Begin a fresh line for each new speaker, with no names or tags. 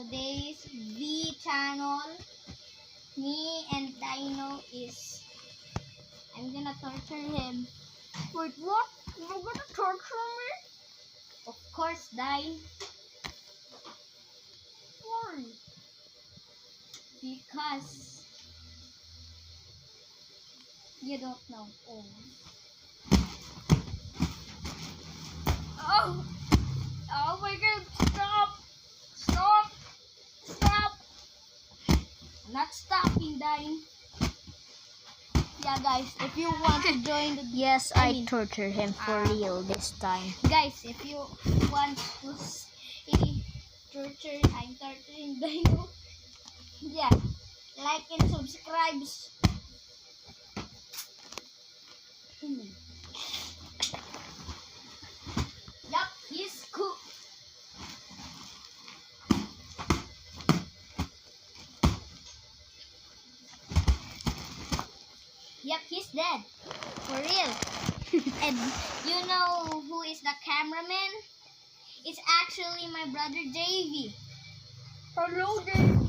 today's V channel, me and Dino I'm gonna torture him.
Wait, what? You're gonna torture me?
Of course, Dino.
Why?
Because you don't know.
Oh! Oh my god, stop! Stop! Stop!
I'm not stopping, Dino. Yeah, guys, if you want to join the
Yes, I torture him for real this time.
guys, if you want to see torture, I'm torturing Dino. Yeah, like and subscribe. Yup, he's cool. Yep, he's dead. For real. And you know who is the cameraman? It's actually my brother JV.
Hello, Dave.